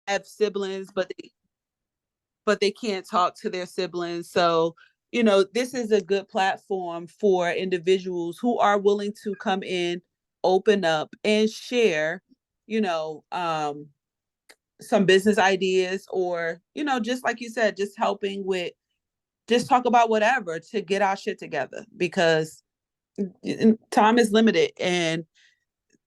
have siblings, but they can't talk to their siblings. So, this is a good platform for individuals who are willing to come in, open up, and share, you know, um, some business ideas, or, just like you said, just helping with, just talk about whatever to get our shit together, because time is limited, and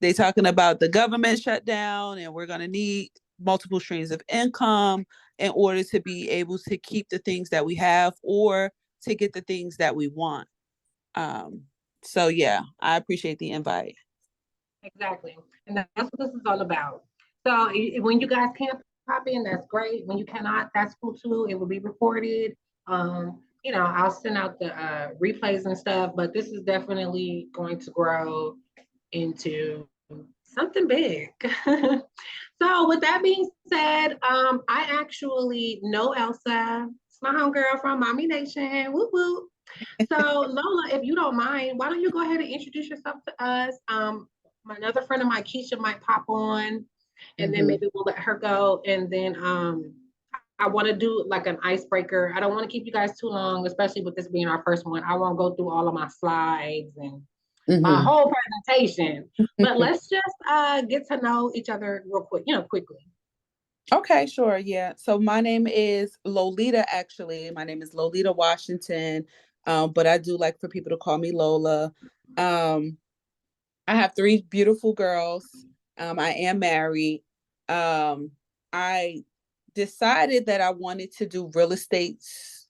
they talking about the government shutdown, and we're going to need multiple streams of income in order to be able to keep the things that we have, or to get the things that we want. Um, so yeah, I appreciate the invite. Exactly. And that's what this is all about. So when you guys can't pop in, that's great. When you cannot, that's cool too. It will be recorded. I'll send out the replays and stuff, but this is definitely going to grow into something big. So with that being said, I actually know Elsa. It's my homegirl from Mommy Nation. Whoop whoop. So Lola, if you don't mind, why don't you go ahead and introduce yourself to us? Another friend of mine, Keisha, might pop on, and then maybe we'll let her go. And then I want to do like an icebreaker. I don't want to keep you guys too long, especially with this being our first one. I won't go through all of my slides and my whole presentation, but let's just get to know each other real quick, quickly. Okay, sure. Yeah. So my name is Lolita, actually. My name is Lolita Washington. But I do like for people to call me Lola. I have three beautiful girls. I am married. I decided that I wanted to do real estate,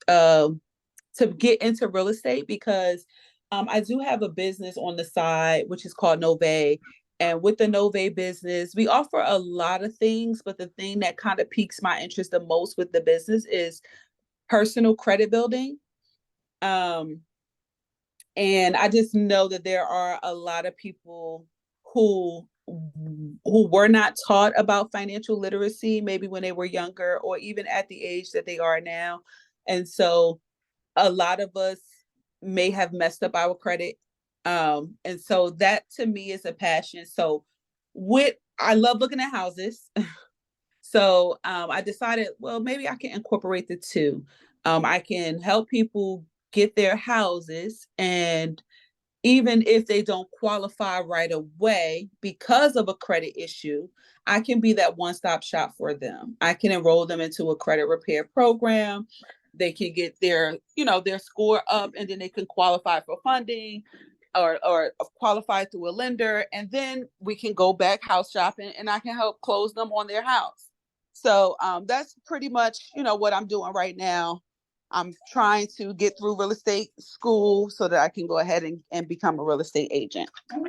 to get into real estate, because I do have a business on the side, which is called Nove. And with the Nove business, we offer a lot of things, but the thing that kind of piques my interest the most with the business is personal credit building. Um, and I just know that there are a lot of people who were not taught about financial literacy, maybe when they were younger, or even at the age that they are now. And so a lot of us may have messed up our credit. And so that to me is a passion. So I love looking at houses. So I decided, well, maybe I can incorporate the two. I can help people get their houses, and even if they don't qualify right away because of a credit issue, I can be that one-stop shop for them. I can enroll them into a credit repair program. They can get their score up, and then they can qualify for funding, or qualify through a lender, and then we can go back house shopping, and I can help close them on their house. So that's pretty much what I'm doing right now. I'm trying to get through real estate school so that I can go ahead and become a real estate agent. All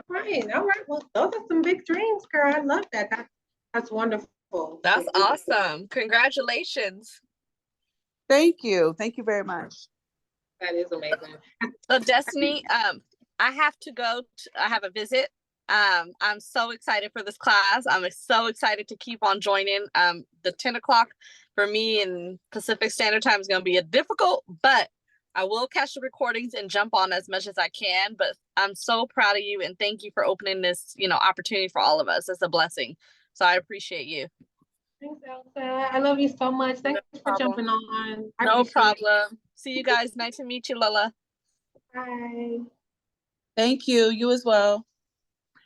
right. Well, those are some big dreams, girl. I love that. That's wonderful. That's awesome. Congratulations. Thank you. Thank you very much. That is amazing. So Destiny, I have to go. I have a visit. I'm so excited for this class. I'm so excited to keep on joining. The 10 o'clock for me in Pacific Standard Time is going to be difficult, but I will catch the recordings and jump on as much as I can. But I'm so proud of you, and thank you for opening this, opportunity for all of us. It's a blessing. So I appreciate you. Thanks, Elsa. I love you so much. Thanks for jumping on. No problem. See you guys. Nice to meet you, Lola. Bye. Thank you. You as well.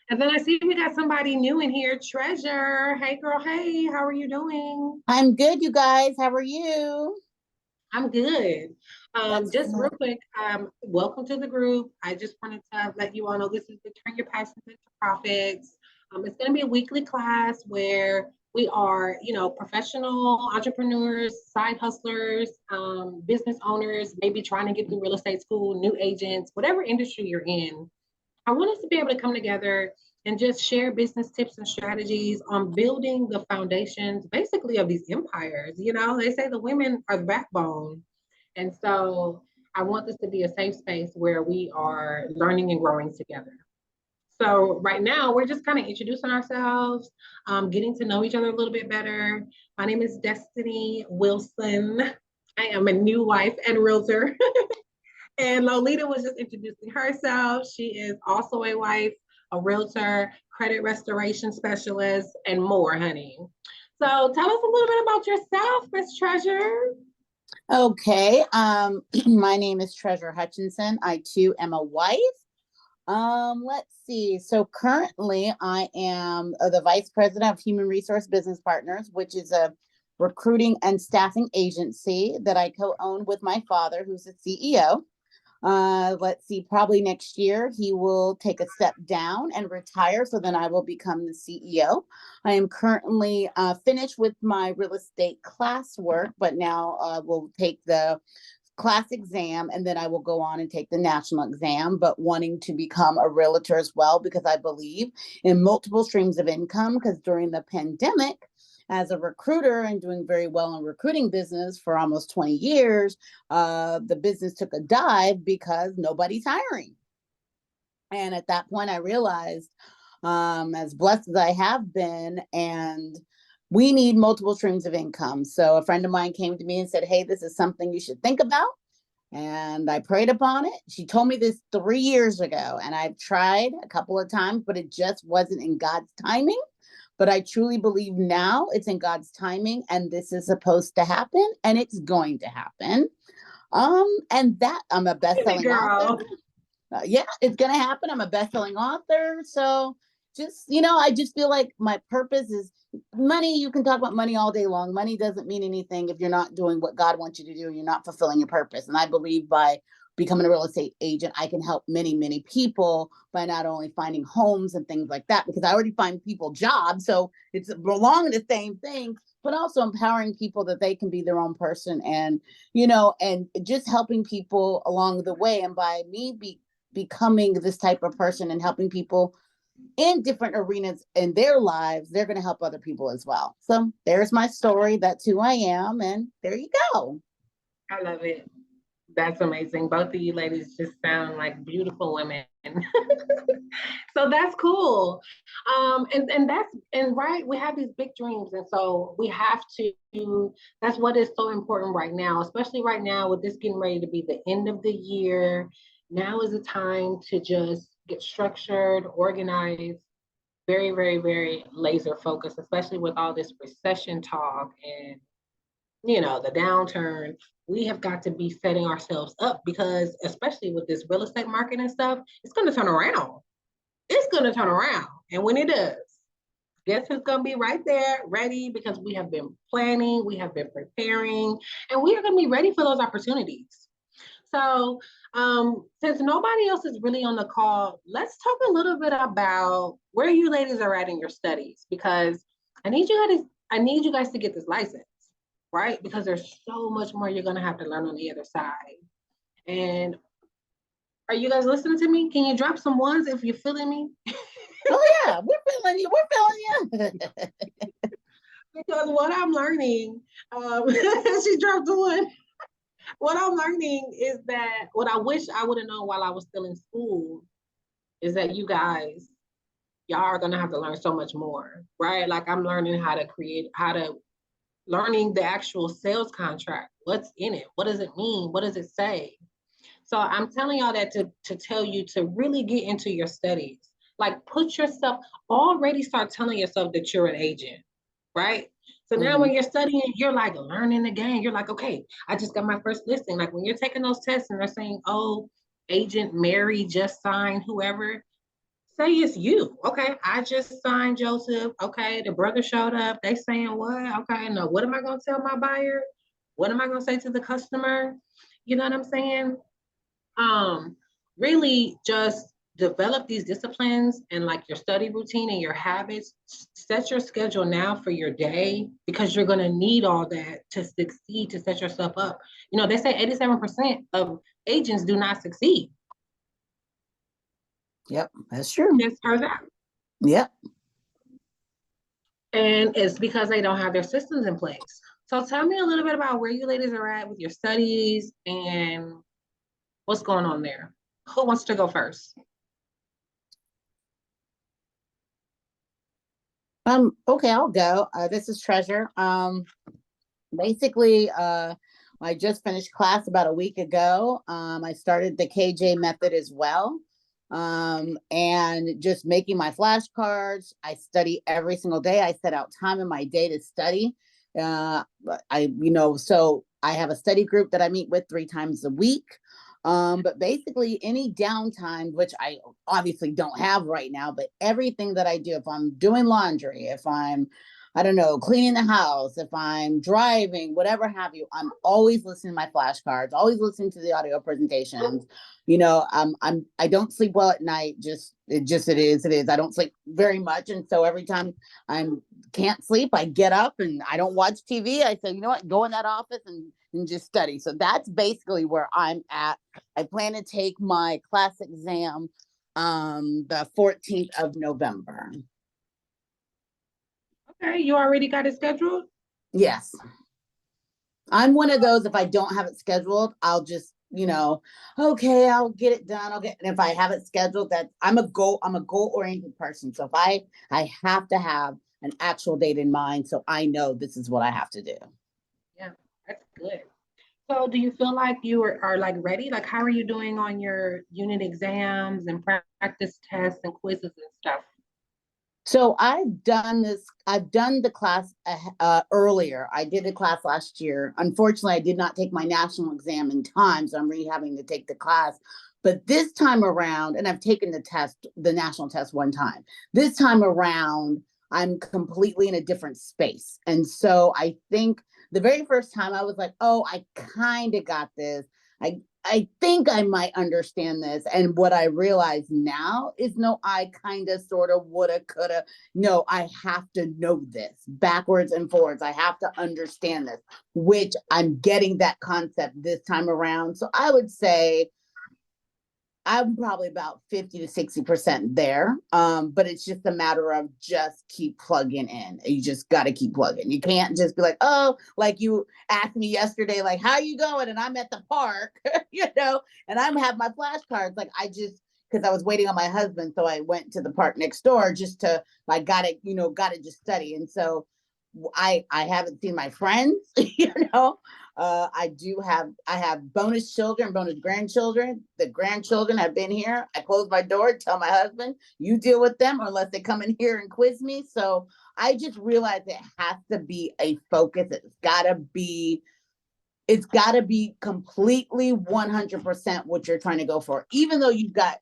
And then I see we got somebody new in here, Treasure. Hey, girl. Hey, how are you doing? I'm good, you guys. How are you? I'm good. Just real quick, welcome to the group. I just wanted to let you all know this is the Turn Your Passions into Profits. It's going to be a weekly class where we are, professional entrepreneurs, side hustlers, business owners, maybe trying to get through real estate school, new agents, whatever industry you're in. I want us to be able to come together and just share business tips and strategies on building the foundations, basically, of these empires. They say the women are the backbone. And so I want this to be a safe space where we are learning and growing together. So right now, we're just kind of introducing ourselves, getting to know each other a little bit better. My name is Destiny Wilson. I am a new wife and realtor. And Lolita was just introducing herself. She is also a wife, a realtor, credit restoration specialist, and more, honey. So tell us a little bit about yourself, Miss Treasure. Okay. My name is Treasure Hutchinson. I too am a wife. Let's see. So currently I am the Vice President of Human Resource Business Partners, which is a recruiting and staffing agency that I co-own with my father, who's the CEO. Let's see, probably next year he will take a step down and retire. So then I will become the CEO. I am currently finished with my real estate classwork, but now we'll take the class exam and then I will go on and take the national exam, but wanting to become a realtor as well, because I believe in multiple streams of income. Because during the pandemic, as a recruiter and doing very well in recruiting business for almost 20 years, the business took a dive because nobody's hiring. And at that point, I realized, as blessed as I have been, and we need multiple streams of income. So a friend of mine came to me and said, hey, this is something you should think about. And I prayed upon it. She told me this 3 years ago, and I've tried a couple of times, but it just wasn't in God's timing. But I truly believe now it's in God's timing, and this is supposed to happen, and it's going to happen. And that I'm a best-selling author. Yeah, it's gonna happen. I'm a best-selling author. So just, I just feel like my purpose is money. You can talk about money all day long. Money doesn't mean anything if you're not doing what God wants you to do. You're not fulfilling your purpose. And I believe by becoming a real estate agent, I can help many, many people by not only finding homes and things like that, because I already find people jobs. So it's belong the same thing, but also empowering people that they can be their own person, and, and just helping people along the way. And by me becoming this type of person and helping people in different arenas in their lives, they're going to help other people as well. So there's my story. That's who I am. And there you go. I love it. That's amazing. Both of you ladies just sound like beautiful women. So that's cool. And right, we have these big dreams. And so we have to, that's what is so important right now, especially right now with this getting ready to be the end of the year. Now is the time to just get structured, organized, very, very, very laser focused, especially with all this recession talk and, the downturn. We have got to be setting ourselves up, because especially with this real estate market and stuff, it's going to turn around. It's going to turn around. And when it does, guess who's going to be right there, ready, because we have been planning, we have been preparing, and we are going to be ready for those opportunities. So since nobody else is really on the call, let's talk a little bit about where you ladies are at in your studies, because I need you guys to get this license, right? Because there's so much more you're going to have to learn on the other side. And are you guys listening to me? Can you drop some ones if you're feeling me? Oh yeah, we're feeling you. We're feeling you. Because what I'm learning, she dropped the one. What I'm learning is that what I wish I would have known while I was still in school is that y'all are going to have to learn so much more, right? Like I'm learning learning the actual sales contract. What's in it? What does it mean? What does it say? So I'm telling y'all that to tell you to really get into your studies. Like already start telling yourself that you're an agent, right? So now when you're studying, you're like learning the game. You're like, okay, I just got my first listing. Like when you're taking those tests and they're saying, oh, agent Mary just signed whoever, say it's you. Okay, I just signed Joseph. Okay, the brother showed up. They saying what? Okay, no, what am I going to tell my buyer? What am I going to say to the customer? You know what I'm saying? Really just develop these disciplines and like your study routine and your habits. Set your schedule now for your day, because you're going to need all that to succeed, to set yourself up. They say 87% of agents do not succeed. Yep, that's true. Just heard that. Yep. And it's because they don't have their systems in place. So tell me a little bit about where you ladies are at with your studies and what's going on there. Who wants to go first? Okay, I'll go. This is Treasure. Basically, I just finished class about a week ago. I started the KJ method as well. and just making my flashcards. I study every single day. I set out time in my day to study. So I have a study group that I meet with 3 times a week. But basically any downtime, which I obviously don't have right now, but everything that I do, if I'm doing laundry, if I'm, I don't know, cleaning the house, if I'm driving, whatever have you, I'm always listening to my flashcards, always listening to the audio presentations. I don't sleep well at night. It is. I don't sleep very much. And so every time I can't sleep, I get up and I don't watch TV. I say, you know what, go in that office and just study. So that's basically where I'm at. I plan to take my class exam the 14th of November. Okay, you already got it scheduled? Yes. I'm one of those, if I don't have it scheduled, I'll just, okay, I'll get it done. And if I have it scheduled, that I'm a goal-oriented person. So if I have to have an actual date in mind, so I know this is what I have to do. Yeah, that's good. So do you feel like you are like ready? Like, how are you doing on your unit exams and practice tests and quizzes and stuff? So I've done the class earlier. I did a class last year. Unfortunately, I did not take my national exam in time, so I'm having to take the class. But this time around, and I've taken the national test one time. This time around, I'm completely in a different space. And so I think the very first time I was like, oh, I kind of got this. I think I might understand this. And what I realize now is no, I kind of, sort of, woulda, coulda. No, I have to know this backwards and forwards. I have to understand this, which I'm getting that concept this time around. So I would say I'm probably about 50 to 60% there. But it's just a matter of just keep plugging in. You just got to keep plugging. You can't just be like, oh, like you asked me yesterday, like, how you going? And I'm at the park, and I'm have my flashcards. Like because I was waiting on my husband. So I went to the park next door just to got to just study. And so I haven't seen my friends, I have bonus children, bonus grandchildren. The grandchildren have been here. I close my door and tell my husband, you deal with them unless they come in here and quiz me. So I just realized it has to be a focus. It's gotta be completely 100% what you're trying to go for. Even though you've got,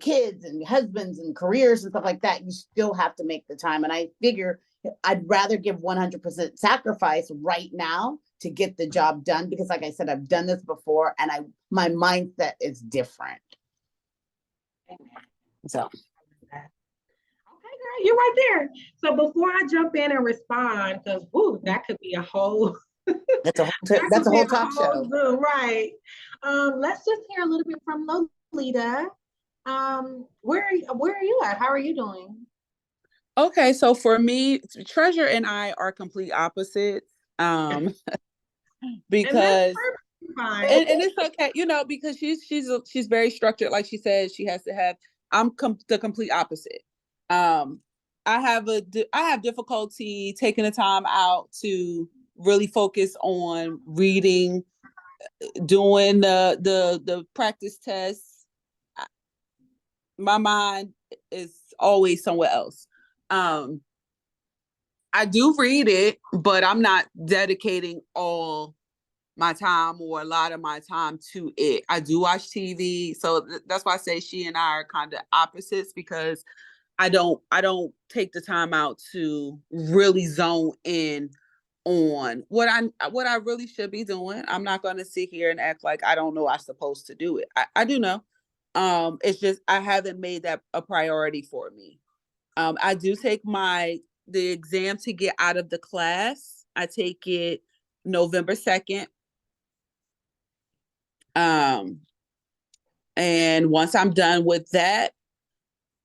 kids and husbands and careers and stuff like that, you still have to make the time. And I figure I'd rather give 100% sacrifice right now to get the job done, because like I said, I've done this before and my mindset is different. So. Okay, girl, you're right there. So before I jump in and respond, because that could be a whole that's a whole talk show. Zoom, right. Let's just hear a little bit from Lolita. Where are you at? How are you doing? Okay, so for me, Treasure and I are complete opposites. Because and it's okay, because she's very structured. Like she said, she has to have. I'm the complete opposite. I have difficulty taking the time out to really focus on reading, doing the practice tests. My mind is always somewhere else. I do read it, but I'm not dedicating all my time or a lot of my time to it. I do watch TV, so that's why I say she and I are kind of opposites, because I don't take the time out to really zone in on what I really should be doing. I'm not going to sit here and act like I don't know I'm supposed to do it. I do know. It's just I haven't made that a priority for me. I do take the exam to get out of the class. I take it November 2nd. And once I'm done with that,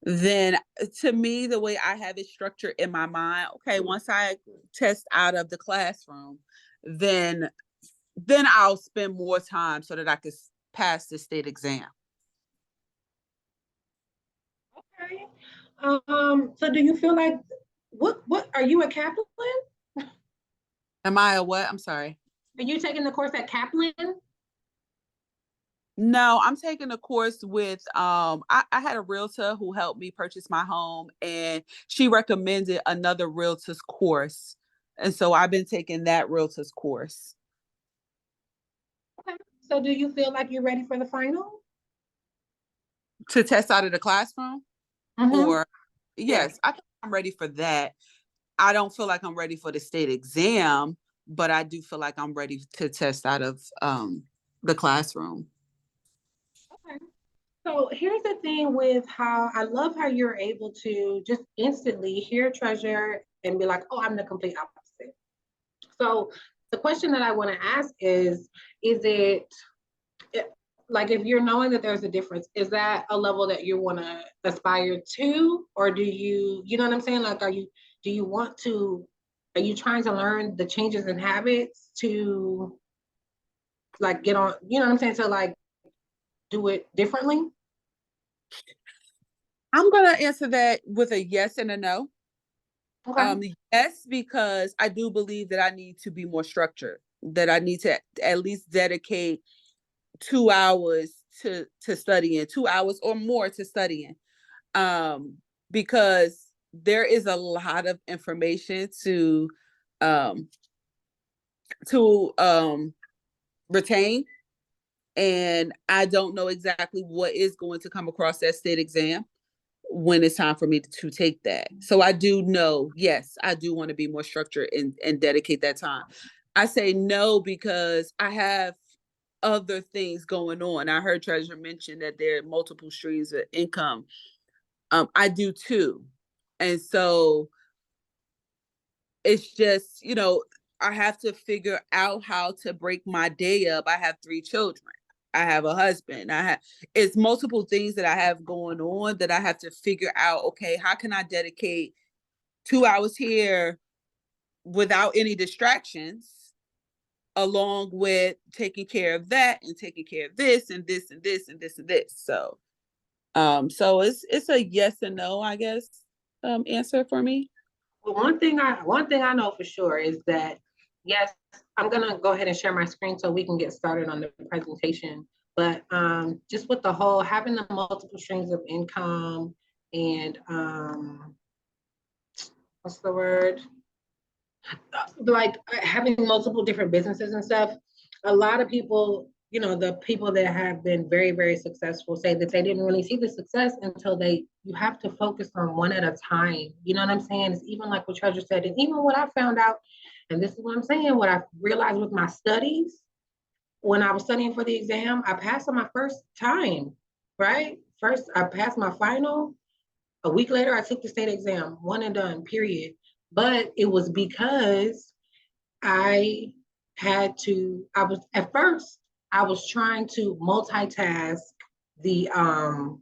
then to me, the way I have it structured in my mind, okay, once I test out of the classroom, then I'll spend more time so that I can pass the state exam. Okay. So do you feel like what are you a Kaplan? Am I a what? I'm sorry. Are you taking the course at Kaplan? No, I'm taking a course with I had a realtor who helped me purchase my home, and she recommended another realtor's course. And so I've been taking that realtor's course. Okay. So do you feel like you're ready for the final? To test out of the classroom, Mm-hmm. or Yeah. yes, I think I'm ready for that. I don't feel like I'm ready for the state exam, but I do feel like I'm ready to test out of the classroom. Okay. So here's the thing with how I love how you're able to just instantly hear treasure and be like, oh, I'm the complete opposite. So the question that I want to ask is it like if you're knowing that there's a difference, is that a level that you want to aspire to, or do you know what I'm saying? Like, do you want to, are you trying to learn the changes in habits to like get on, you know what I'm saying? To like do it differently? I'm gonna answer that with a yes and a no. Okay. Yes, because I do believe that I need to be more structured, that I need to at least dedicate 2 hours to studying, 2 hours or more to studying. Um, because there is a lot of information um to retain, and I don't know exactly what is going to come across that state exam when it's time for me to take that. So I do know, yes, I do want to be more structured and dedicate that time. I say no because I have other things going on. I heard Treasure mention that there are multiple streams of income. I do too. And so it's just, I have to figure out how to break my day up. I have 3 children. I have a husband. It's multiple things that I have going on that I have to figure out. Okay, how can I dedicate 2 hours here without any distractions, along with taking care of that and taking care of this and this and this and this and this. So it's a yes and no, I guess, answer for me. Well, one thing I know for sure is that yes, I'm gonna go ahead and share my screen so we can get started on the presentation. But just with the whole having the multiple streams of income and what's the word? Like having multiple different businesses and stuff, a lot of people, the people that have been very, very successful say that they didn't really see the success until you have to focus on one at a time. You know what I'm saying? It's even like what Treasure said, and even what I found out, and this is what I'm saying, what I realized with my studies, when I was studying for the exam, I passed on my first time, right? First, I passed my final. A week later, I took the state exam, one and done, period. But it was because I at first, I was trying to multitask the um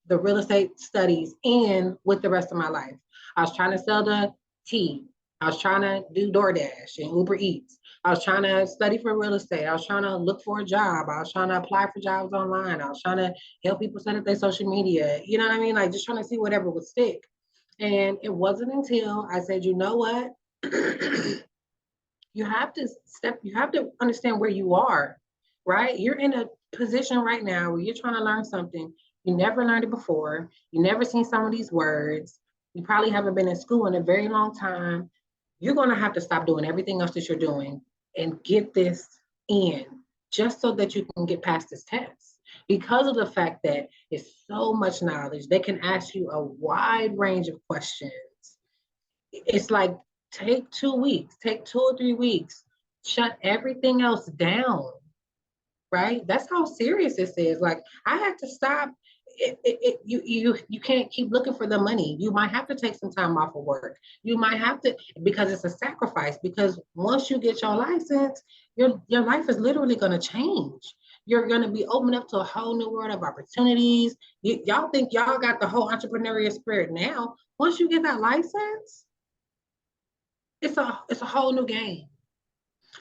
the real estate studies and with the rest of my life. I was trying to sell the tea. I was trying to do DoorDash and Uber Eats. I was trying to study for real estate. I was trying to look for a job. I was trying to apply for jobs online. I was trying to help people set up their social media. You know what I mean? Like just trying to see whatever would stick. And it wasn't until I said, you know what? You have to understand where you are, right? You're in a position right now where you're trying to learn something. You never learned it before. You never seen some of these words. You probably haven't been in school in a very long time. You're going to have to stop doing everything else that you're doing and get this in just so that you can get past this test. Because of the fact that it's so much knowledge, they can ask you a wide range of questions. It's like take 2 weeks, take 2 or 3 weeks, shut everything else down, right? That's how serious this is. Like I had to stop. You can't keep looking for the money. You might have to take some time off of work. You might have to because it's a sacrifice. Because once you get your license, your life is literally going to change. You're going to be open up to a whole new world of opportunities. Y'all think y'all got the whole entrepreneurial spirit now. Once you get that license, it's a whole new game.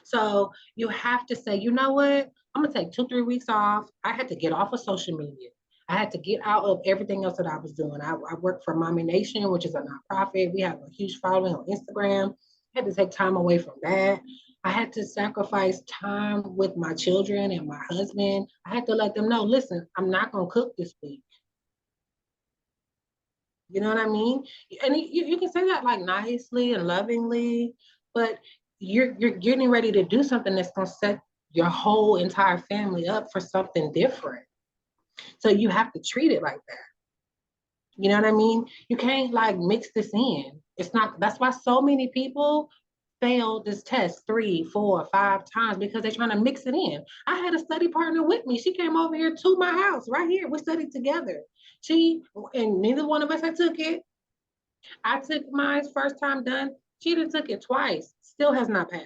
So you have to say, you know what? I'm gonna take 2, 3 weeks off. I had to get off of social media. I had to get out of everything else that I was doing. I work for Mommy Nation, which is a nonprofit. We have a huge following on Instagram. I had to take time away from that. I had to sacrifice time with my children and my husband. I had to let them know, listen, I'm not going to cook this week. You know what I mean? And you can say that like nicely and lovingly, but you're getting ready to do something that's going to set your whole entire family up for something different. So you have to treat it like that. You know what I mean? You can't like mix this in. It's not, that's why so many people fail this test 3, 4, 5 times because they're trying to mix it in. I had a study partner with me. She came over here to my house right here. We studied together. And neither one of us had took it. I took mine first time done. She done took it twice. Still has not passed.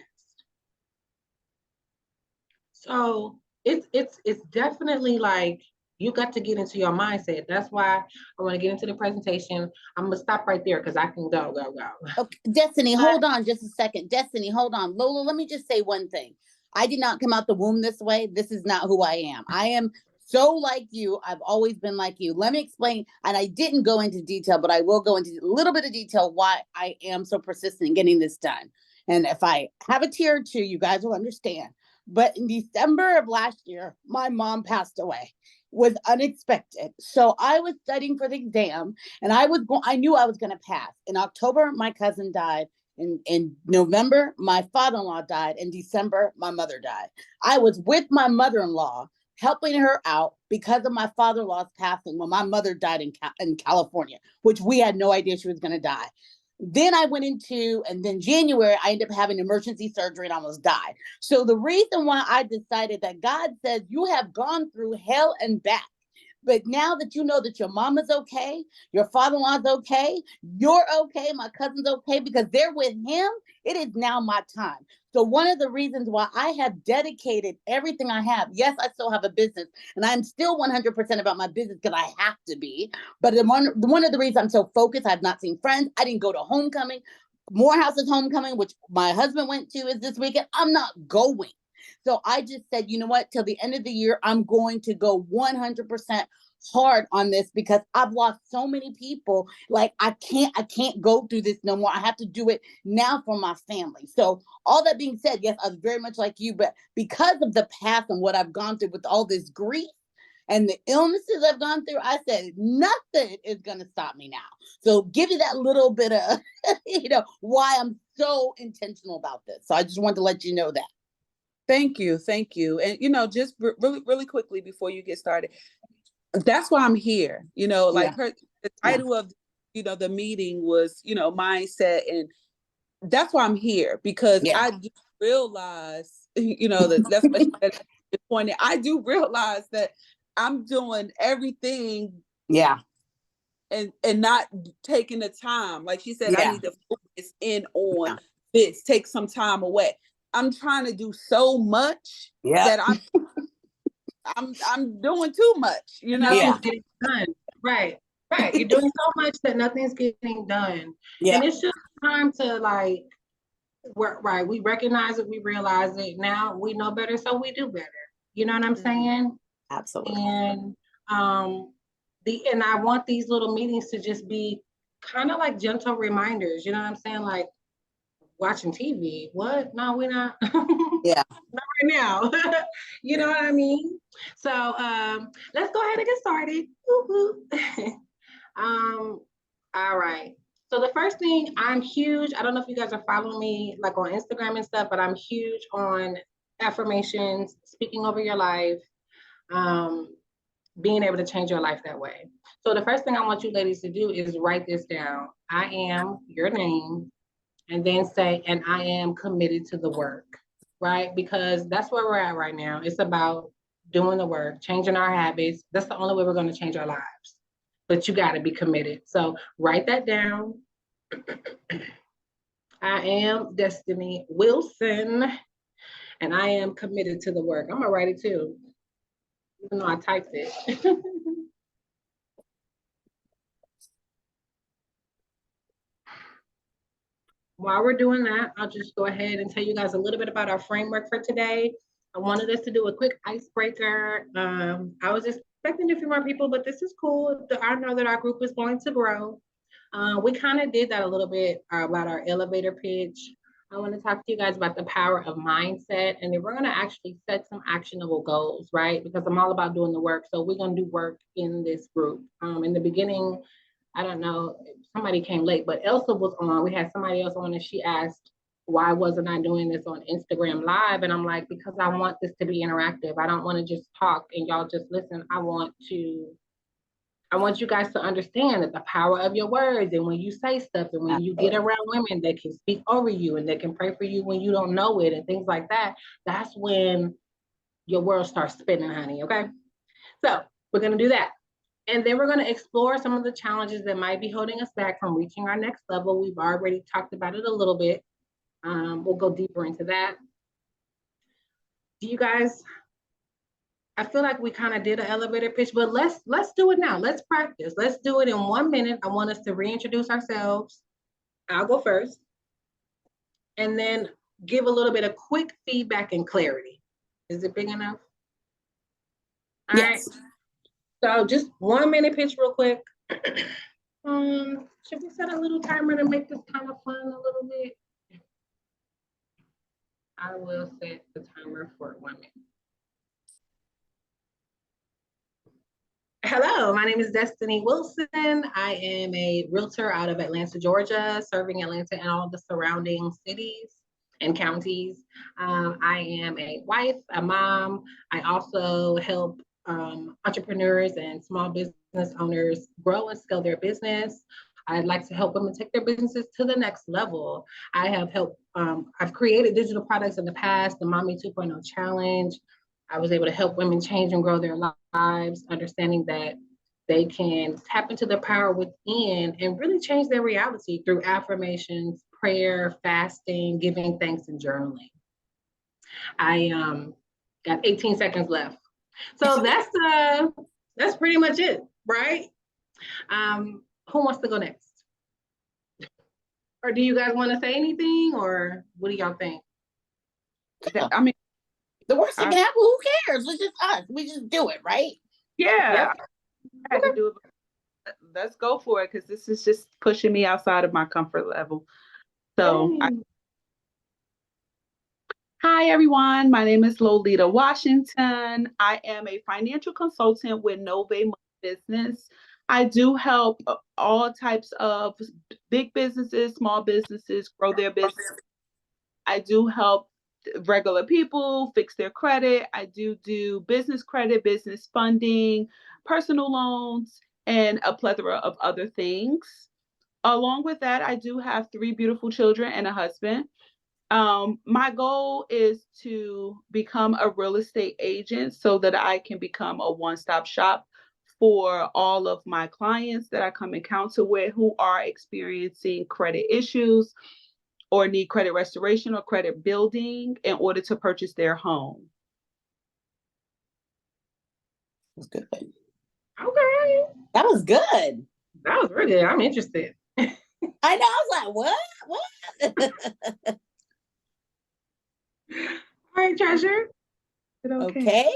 So it's definitely like you got to get into your mindset. That's why I want to get into the presentation. I'm gonna stop right there because I can go. Okay, Destiny, hold on just a second. Destiny, hold on. Lola, let me just say one thing. I did not come out the womb this way. This is not who I am. I am so like you. I've always been like you. Let me explain. And I didn't go into detail, but I will go into a little bit of detail why I am so persistent in getting this done. And if I have a tear or two, you guys will understand. But in December of last year, my mom passed away. Was unexpected. So I was studying for the exam and I knew I was going to pass. In October, my cousin died. In November, my father-in-law died. In December, my mother died. I was with my mother-in-law helping her out because of my father-in-law's passing when my mother died in California, which we had no idea she was going to die. Then I went into, and then January, I ended up having emergency surgery and almost died. So the reason why I decided that God says you have gone through hell and back, but now that you know that your mom is okay, your father-in-law's okay, you're okay, my cousin's okay, because they're with him, it is now my time. So one of the reasons why I have dedicated everything I have, yes, I still have a business, and I'm still 100% about my business because I have to be. But one of the reasons I'm so focused, I've not seen friends. I didn't go to homecoming. Morehouse's homecoming, which my husband went to, is this weekend. I'm not going. So I just said, you know what? Till the end of the year, I'm going to go 100% hard on this because I've lost so many people. Like I can't go through this no more. I have to do it now for my family. So all that being said, yes, I was very much like you, but because of the past and what I've gone through with all this grief and the illnesses I've gone through, I said nothing is going to stop me now. So give you that little bit of, why I'm so intentional about this. So I just wanted to let you know that. Thank you. And just really, really quickly before you get started, that's why I'm here. Like the title of the meeting was mindset, and that's why I'm here because I do realize that's what she pointed. I do realize that I'm doing everything and not taking the time. Like she said, I need to focus in on this, take some time away. I'm trying to do so much that I'm doing too much, Nothing's getting done. Right. You're doing so much that nothing's getting done. And it's just time to we recognize it, we realize it. Now we know better, so we do better. You know what I'm saying? Absolutely. And and I want these little meetings to just be kind of like gentle reminders. You know what I'm saying? Like watching TV. What? No, we're not. Not right now. You know what I mean? So let's go ahead and get started. All right. So the first thing, I'm huge. I don't know if you guys are following me like on Instagram and stuff, but I'm huge on affirmations, speaking over your life, being able to change your life that way. So the first thing I want you ladies to do is write this down. I am your name, and then say, and I am committed to the work, right? Because that's where we're at right now. It's about doing the work, changing our habits. That's the only way we're going to change our lives. But you got to be committed. So write that down. I am Destiny Wilson, and I am committed to the work. I'm going to write it too, even though I typed it. While we're doing that, I'll just go ahead and tell you guys a little bit about our framework for today. I wanted us to do a quick icebreaker. I was expecting a few more people, but this is cool. I know that our group is going to grow. We kind of did that a little bit about our elevator pitch. I want to talk to you guys about the power of mindset. And then we're going to actually set some actionable goals, right? Because I'm all about doing the work. So we're going to do work in this group. In the beginning, I don't know, somebody came late, but Elsa was on. We had somebody else on and she asked, why wasn't I doing this on Instagram Live? And I'm like, because I want this to be interactive. I don't want to just talk and y'all just listen. I want you guys to understand that the power of your words, and when you say stuff and when you get around women that can speak over you and that can pray for you when you don't know it and things like that, that's when your world starts spinning, honey, okay? So we're going to do that. And then we're going to explore some of the challenges that might be holding us back from reaching our next level. We've already talked about it a little bit. We'll go deeper into that. Do you guys, I feel like we kind of did an elevator pitch, but let's do it now. Let's practice. Let's do it in 1 minute. I want us to reintroduce ourselves. I'll go first. And then give a little bit of quick feedback and clarity. Is it big enough? All Yes. right. So just 1 minute pitch real quick. Should we set a little timer to make this kind of fun a little bit? I will set the timer for 1 minute. Hello, my name is Destiny Wilson. I am a realtor out of Atlanta, Georgia, serving Atlanta and all the surrounding cities and counties. I am a wife, a mom. I also help entrepreneurs and small business owners grow and scale their business. I'd like to help women take their businesses to the next level. I have helped, I've created digital products in the past, the Mommy 2.0 Challenge. I was able to help women change and grow their lives, understanding that they can tap into their power within and really change their reality through affirmations, prayer, fasting, giving thanks, and journaling. I got 18 seconds left. So that's pretty much it, right? Who wants to go next? Or do you guys want to say anything, or what do y'all think? I mean, The worst that can happen, who cares? It's just us. We just do it, right? yeah, Yep. I had to do it. Let's go for it because this is just pushing me outside of my comfort level. So, hi everyone. My name is Lolita Washington. I am a financial consultant with Nove Money Business. I do help all types of big businesses, small businesses grow their business. I do help regular people fix their credit. I do business credit, business funding, personal loans, and a plethora of other things. Along with that, I do have 3 beautiful children and a husband. My goal is to become a real estate agent so that I can become a one-stop shop for all of my clients that I come in counsel with who are experiencing credit issues or need credit restoration or credit building in order to purchase their home. That's good. Okay. That was good. That was really good. I'm interested. I know. I was like, what? All right, Treasure. Okay.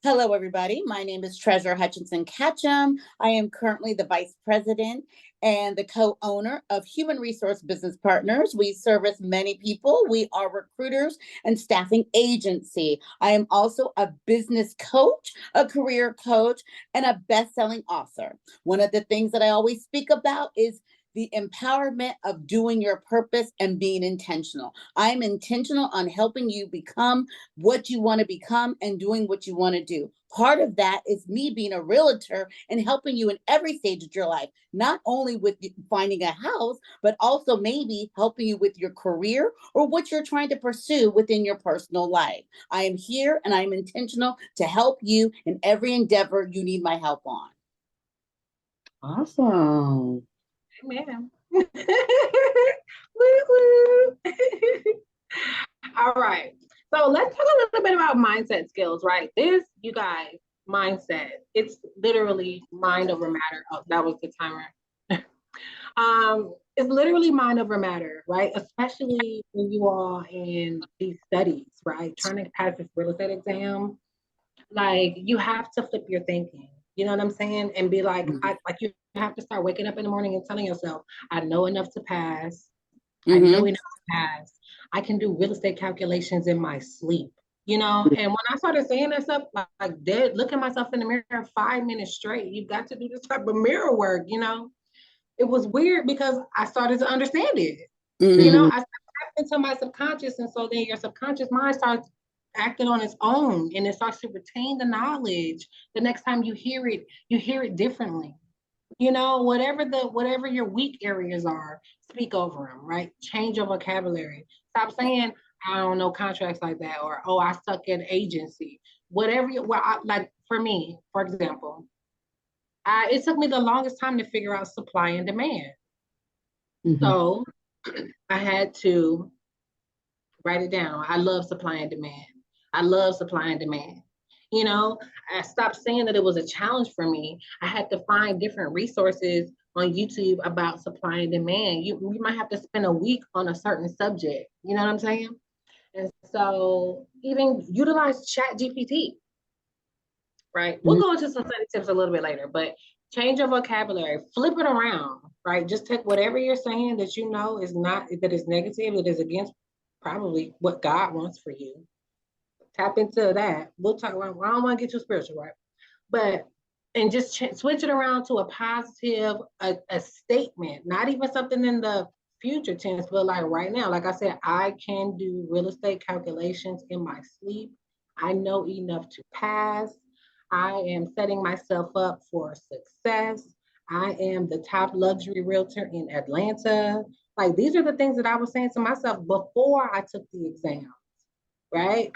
Hello, everybody. My name is Treasure Hutchinson Catchum. I am currently the Vice President and the co-owner of Human Resource Business Partners. We service many people. We are recruiters and staffing agency. I am also a business coach, a career coach, and a best-selling author. One of the things that I always speak about is the empowerment of doing your purpose and being intentional. I'm intentional on helping you become what you want to become and doing what you want to do. Part of that is me being a realtor and helping you in every stage of your life, not only with finding a house, but also maybe helping you with your career or what you're trying to pursue within your personal life. I am here and I'm intentional to help you in every endeavor you need my help on. Awesome. Amen. All right. So let's talk a little bit about mindset skills, right? This, you guys, mindset, it's literally mind over matter. Oh, that was the timer. It's literally mind over matter, right? Especially when you are in these studies, right? Trying to pass this real estate exam. Like, you have to flip your thinking. You know what I'm saying? And be like, you have to start waking up in the morning and telling yourself, I know enough to pass. I know Mhm. enough to pass. I can do real estate calculations in my sleep. And when I started saying that stuff, like dead, look at myself in the mirror 5 minutes straight. You've got to do this type of mirror work. It was weird because I started to understand it. Mhm. I tapped into my subconscious, and so then your subconscious mind starts acting on its own, and it starts to retain the knowledge. The next time you hear it differently. Whatever your weak areas are, speak over them, right? Change your vocabulary. Stop saying, I don't know contracts like that, or, oh, I suck at agency. Like for me, for example, it took me the longest time to figure out supply and demand. Mhm. So I had to write it down. I love supply and demand. I love supply and demand. You know, I stopped saying that it was a challenge for me. I had to find different resources on YouTube about supply and demand. You might have to spend a week on a certain subject. You know what I'm saying? And so even utilize Chat GPT, right? We'll Mhm. go into some study tips a little bit later, but change your vocabulary, flip it around, right? Just take whatever you're saying that you know is not, that is negative, that is against probably what God wants for you. Tap into that. We'll talk about, I don't want to get too spiritual, right? But, and just switch it around to a positive, a statement, not even something in the future tense, but like right now, like I said, I can do real estate calculations in my sleep. I know enough to pass. I am setting myself up for success. I am the top luxury realtor in Atlanta. Like these are the things that I was saying to myself before I took the exam, right?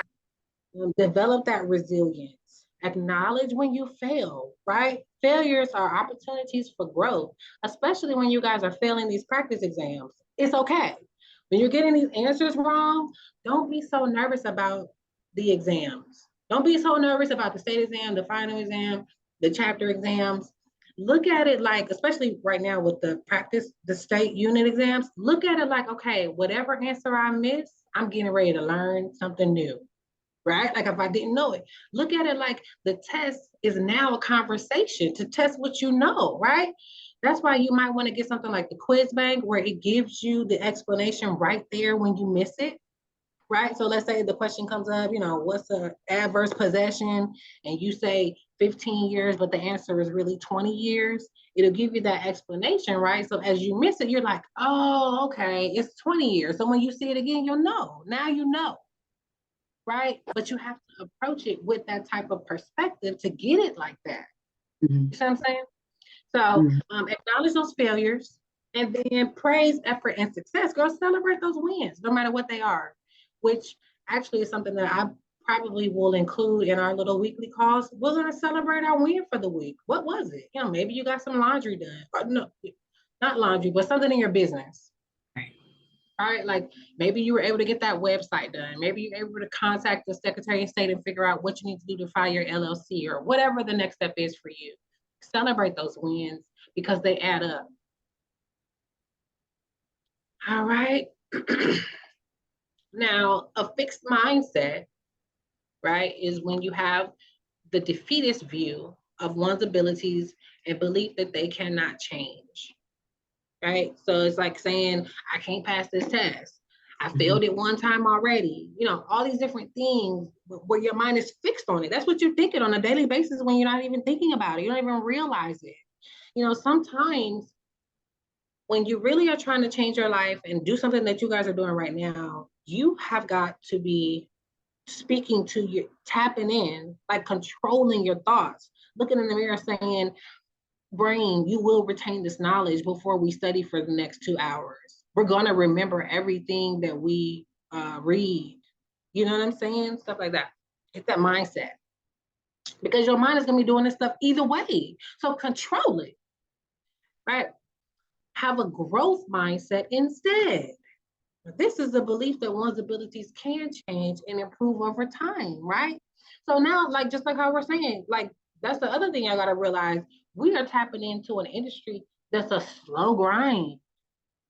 Develop that resilience. Acknowledge when you fail, right? Failures are opportunities for growth, especially when you guys are failing these practice exams. It's okay. When you're getting these answers wrong, don't be so nervous about the exams. Don't be so nervous about the state exam, the final exam, the chapter exams. Look at it like, especially right now with the state unit exams, look at it like, okay, whatever answer I miss, I'm getting ready to learn something new, right? Like if I didn't know it, look at it like the test is now a conversation to test what you know, right? That's why you might want to get something like the quiz bank where it gives you the explanation right there when you miss it, right? So let's say the question comes up, what's the adverse possession? And you say 15 years, but the answer is really 20 years. It'll give you that explanation, right? So as you miss it, you're like, oh, okay, it's 20 years. So when you see it again, you'll know. Now you know, right? But you have to approach it with that type of perspective to get it like that. Mhm. You see what I'm saying? So Mhm. acknowledge those failures and then praise effort and success. Go celebrate those wins, no matter what they are, which actually is something that I probably will include in our little weekly calls. We're going to celebrate our win for the week. What was it? Maybe you got some laundry done. Or no, not laundry, but something in your business. All right, like maybe you were able to get that website done. Maybe you're able to contact the Secretary of State and figure out what you need to do to file your LLC or whatever the next step is for you. Celebrate those wins because they add up. All right. Now, a fixed mindset, right, is when you have the defeatist view of one's abilities and belief that they cannot change, right? So it's like saying, I can't pass this test. I failed it one time already. All these different things where your mind is fixed on it. That's what you're thinking on a daily basis when you're not even thinking about it. You don't even realize it. Sometimes when you really are trying to change your life and do something that you guys are doing right now, you have got to be speaking to you, tapping in, like controlling your thoughts, looking in the mirror saying, brain, you will retain this knowledge before we study for the next 2 hours. We're going to remember everything that we read. You know what I'm saying? Stuff like that. It's that mindset. Because your mind is going to be doing this stuff either way. So control it, right? Have a growth mindset instead. This is the belief that one's abilities can change and improve over time, right? So now, like, just like how we're saying, like, that's the other thing I got to realize. We are tapping into an industry that's a slow grind.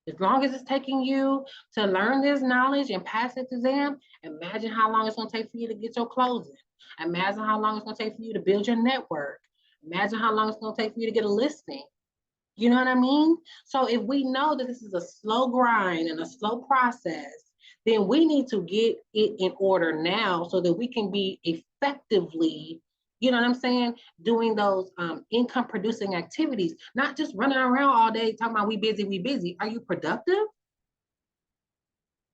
As long as it's taking you to learn this knowledge and pass this exam, imagine how long it's going to take for you to get your closing. Imagine how long it's going to take for you to build your network. Imagine how long it's going to take for you to get a listing. You know what I mean? So if we know that this is a slow grind and a slow process, then we need to get it in order now so that we can be effectively, you know what I'm saying, doing those income producing activities, not just running around all day talking about we busy, we busy. Are you productive?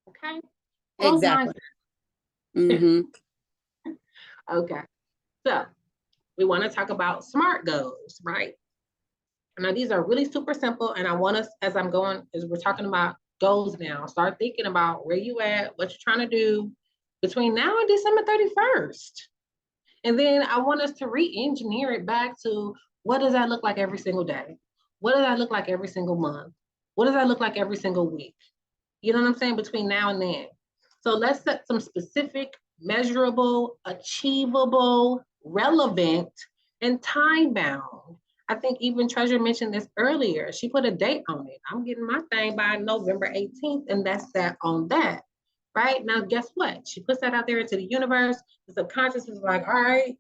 Okay. Growth Exactly. mindset. Okay. So we want to talk about SMART goals, right? Now, these are really super simple. And I want us, as we're talking about goals now, start thinking about where you at, what you're trying to do between now and December 31st. And then I want us to re-engineer it back to what does that look like every single day? What does that look like every single month? What does that look like every single week? You know what I'm saying? Between now and then. So let's set some specific, measurable, achievable, relevant, and time bound. I think even Treasure mentioned this earlier. She put a date on it. I'm getting my thing by November 18th, and that's that on that. Right? Now, guess what? She puts that out there into the universe. The subconscious is like, all right,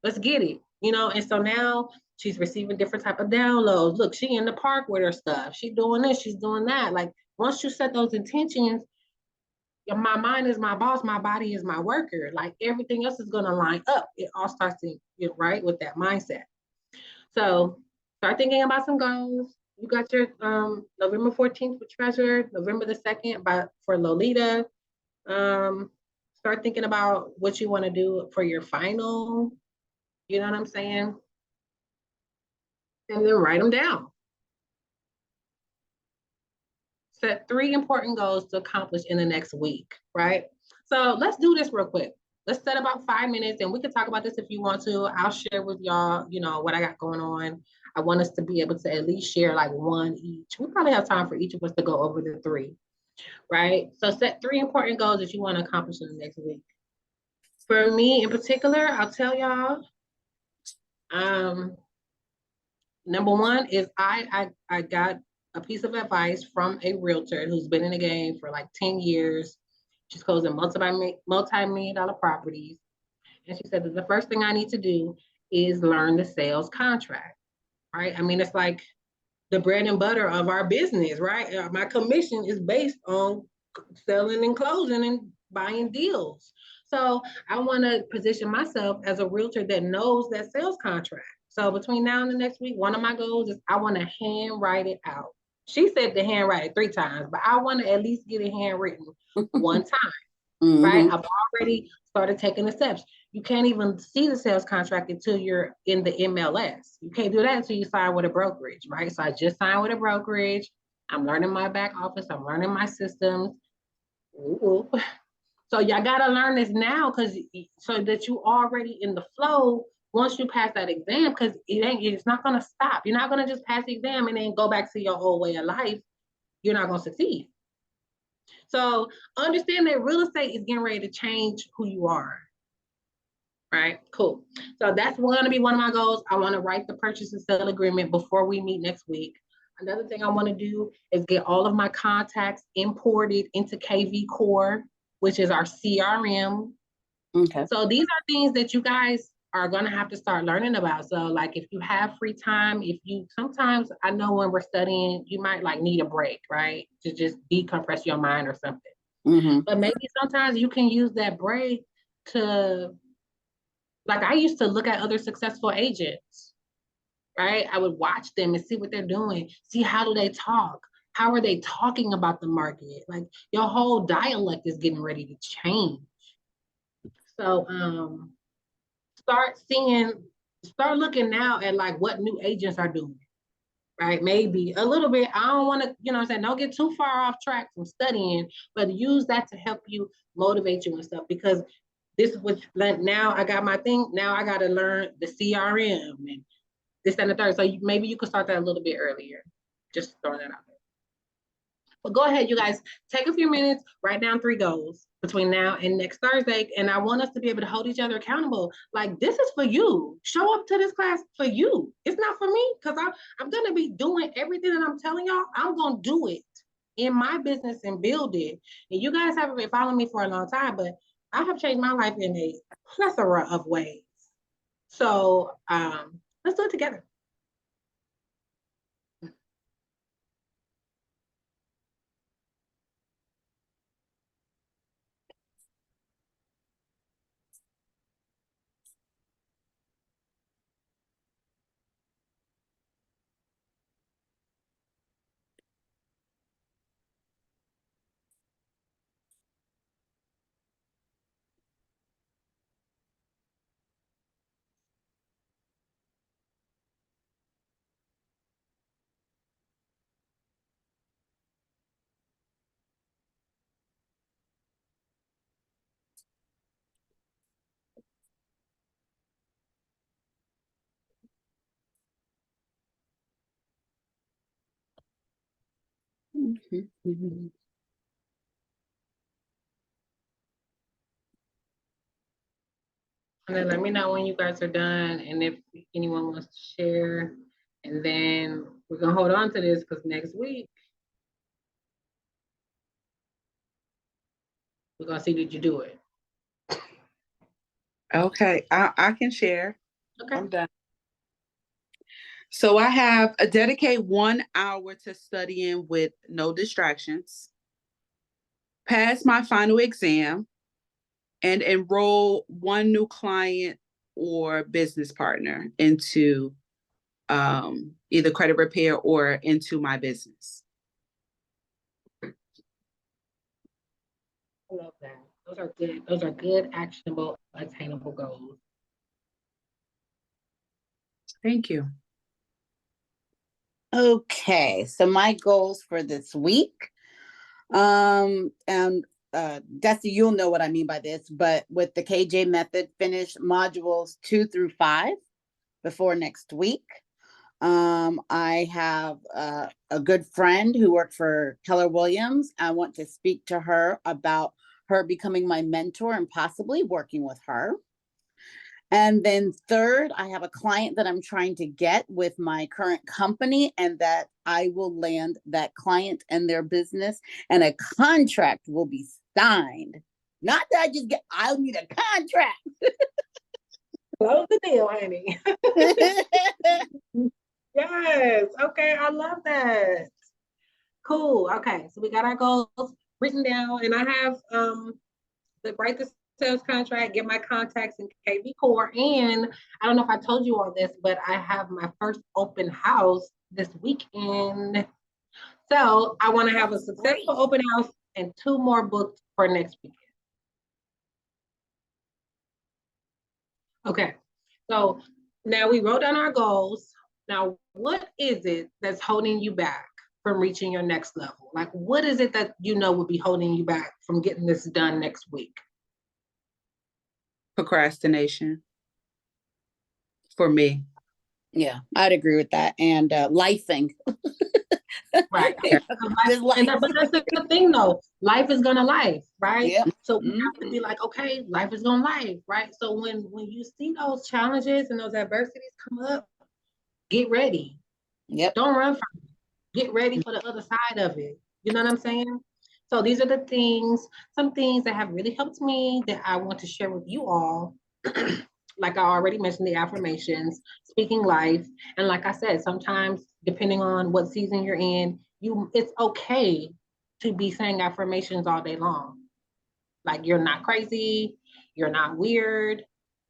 let's get it. You know, and so now she's receiving different type of downloads. Look, she in the park with her stuff. She's doing this, she's doing that. Like once you set those intentions, my mind is my boss, my body is my worker. Like everything else is going to line up. It all starts to get right with that mindset. So start thinking about some goals. You got your November 14th for Treasure, November the 2nd for Lolita. Start thinking about what you want to do for your final. You know what I'm saying? And then write them down. Set 3 important goals to accomplish in the next week, right? So let's do this real quick. Let's set about 5 minutes and we can talk about this if you want to. I'll share with y'all, you know, what I got going on. I want us to be able to at least share like one each. We probably have time for each of us to go over the 3, right? So set 3 important goals that you want to accomplish in the next week. For me in particular, I'll tell y'all, number 1 is I got a piece of advice from a realtor who's been in the game for like 10 years. She's closing multi-million dollar properties. And she said that the first thing I need to do is learn the sales contract, right? I mean, it's like the bread and butter of our business, right? My commission is based on selling and closing and buying deals. So I want to position myself as a realtor that knows that sales contract. So between now and the next week, one of my goals is I want to hand write it out. She said to handwrite it 3 times, but I want to at least get it handwritten one time, right? I've already started taking the steps. You can't even see the sales contract until you're in the MLS. You can't do that until you sign with a brokerage, right? So I just signed with a brokerage. I'm learning my back office. I'm learning my systems. Ooh. So y'all got to learn this now so that you already in the flow once you pass that exam, because it's not going to stop. You're not going to just pass the exam and then go back to your whole way of life. You're not going to succeed. So understand that real estate is getting ready to change who you are. Right, cool. So that's going to be one of my goals. I want to write the purchase and sale agreement before we meet next week. Another thing I want to do is get all of my contacts imported into KV Core, which is our CRM. Okay. So these are things that you guys are going to have to start learning about. So like if you have free time, sometimes I know when we're studying, you might like need a break, right? To just decompress your mind or something. But maybe sometimes you can use that break to, like I used to look at other successful agents, right? I would watch them and see what they're doing, see how do they talk? How are they talking about the market? Like your whole dialect is getting ready to change. So start looking now at like what new agents are doing, right? Maybe a little bit. I don't want to, you know what I'm saying, don't get too far off track from studying, but use that to help you motivate you and stuff, because this is what, like, now I got my thing, now I got to learn the CRM and this and the third. So maybe you could start that a little bit earlier. Just throwing that out there. But go ahead, you guys, take a few minutes, write down 3 goals between now and next Thursday. And I want us to be able to hold each other accountable. Like, this is for you. Show up to this class for you. It's not for me, because I'm going to be doing everything that I'm telling y'all. I'm going to do it in my business and build it. And you guys haven't been following me for a long time, but I have changed my life in a plethora of ways. So let's do it together. And then let me know when you guys are done and if anyone wants to share. And then we're gonna hold on to this because next week we're gonna see did you do it. Okay, I can share. Okay. I'm done. So I have a dedicate 1 hour to studying with no distractions, pass my final exam, and enroll one new client or business partner into either credit repair or into my business. I love that. Those are good. Those are good, actionable, attainable goals. Thank you. Okay, so my goals for this week, and Dusty, you'll know what I mean by this, but with the KJ method, finish modules 2 through 5 before next week. I have a good friend who worked for Keller Williams. I want to speak to her about her becoming my mentor and possibly working with her. And then third, I have a client that I'm trying to get with my current company, and that I will land that client and their business, and a contract will be signed. Not that I'll need a contract. Close the deal, honey. Yes. Okay. I love that. Cool. Okay. So we got our goals written down, and I have the write the sales contract, get my contacts in KV Core, and I don't know if I told you all this, but I have my first open house this weekend. So I want to have a successful open house and 2 more booked for next weekend. Okay. So now we wrote down our goals. Now, what is it that's holding you back from reaching your next level? Like, what is it that you know would be holding you back from getting this done next week? Procrastination for me. Yeah, I'd agree with that. And lifing. Right. Just life. But that's the thing though. Life is gonna life, right? Yep. So we have to be like, okay, life is gonna life, right? So when you see those challenges and those adversities come up, get ready. Yep. Don't run from it. Get ready for the other side of it. You know what I'm saying? So these are the things, some things that have really helped me that I want to share with you all. Like I already mentioned, the affirmations, speaking life. And like I said, sometimes depending on what season you're in, it's okay to be saying affirmations all day long. Like you're not crazy, you're not weird.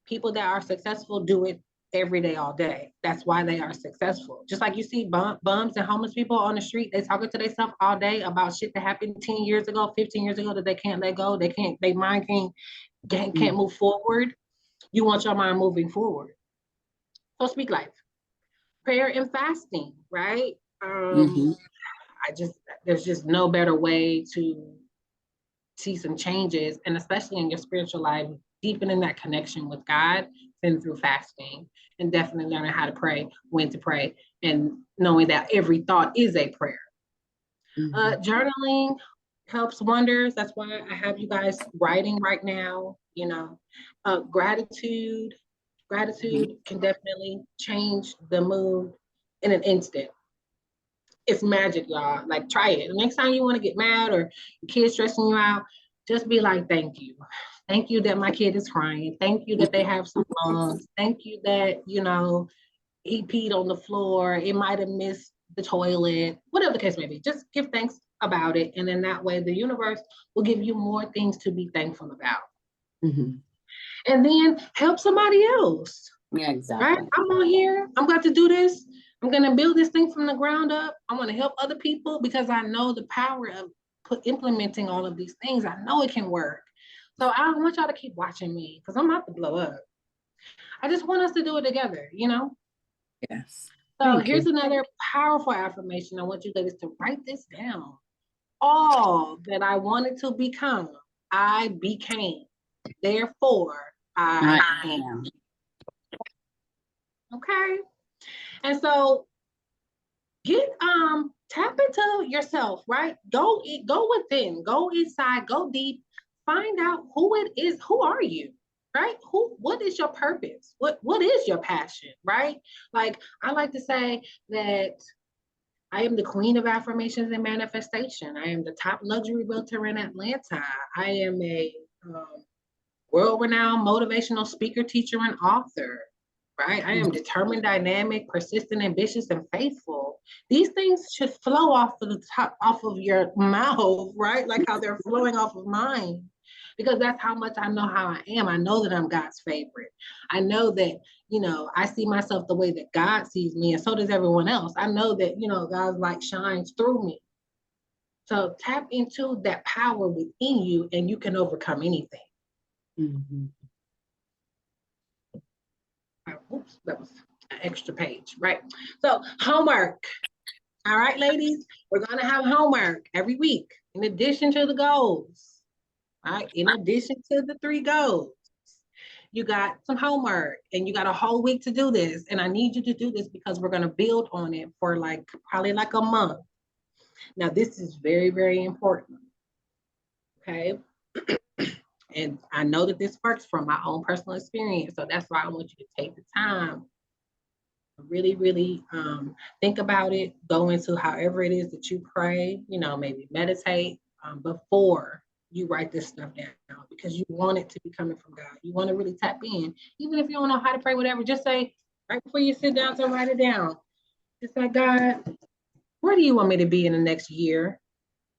People that are successful do it every day, all day. That's why they are successful. Just like you see bums and homeless people on the street, they talking to themselves all day about shit that happened 10 years ago, 15 years ago that they can't let go. Their mind can't move forward. You want your mind moving forward. So speak life. Prayer and fasting, right? There's just no better way to see some changes, and especially in your spiritual life, deepening that connection with God than through fasting, and definitely learning how to pray, when to pray, and knowing that every thought is a prayer. Journaling helps wonders. That's why I have you guys writing right now. Gratitude can definitely change the mood in an instant. It's magic, y'all. Like, try it. The next time you want to get mad or your kid's stressing you out, just be like, thank you. Thank you that my kid is crying. Thank you that they have some lungs. Thank you that, he peed on the floor. It might have missed the toilet, whatever the case may be. Just give thanks about it. And then that way the universe will give you more things to be thankful about. And then help somebody else. Yeah, exactly. Right? I'm on here. I'm going to do this. I'm going to build this thing from the ground up. I want to help other people because I know the power of implementing all of these things. I know it can work. So I don't want y'all to keep watching me because I'm about to blow up. I just want us to do it together, Yes. So here's another powerful affirmation. I want you ladies to write this down. All that I wanted to become, I became. Therefore, I am. Okay. And so get tap into yourself, right? Go within, go inside, go deep, find out who it is. Who are you? Right? What is your purpose? What is your passion? Right? Like I like to say that I am the queen of affirmations and manifestation. I am the top luxury realtor in Atlanta. I am a world-renowned motivational speaker, teacher, and author. Right? I am determined, dynamic, persistent, ambitious, and faithful. These things should flow off of the top, off of your mouth, right? Like how they're flowing off of mine. Because that's how much I know how I am. I know that I'm God's favorite. I know that, I see myself the way that God sees me, and so does everyone else. I know that, God's light shines through me. So tap into that power within you, and you can overcome anything. Mm-hmm. Oops, that was an extra page, right? So homework. All right, ladies, we're going to have homework every week in addition to the goals. All right, in addition to the 3 goals, you got some homework and you got a whole week to do this. And I need you to do this because we're going to build on it for probably like a month. Now, this is very, very important. Okay. And I know that this works from my own personal experience. So that's why I want you to take the time to really, really think about it, go into however it is that you pray, maybe meditate before you write this stuff down, because you want it to be coming from God. You want to really tap in. Even if you don't know how to pray, whatever, just say right before you sit down to write it down. Just like, God, where do you want me to be in the next year?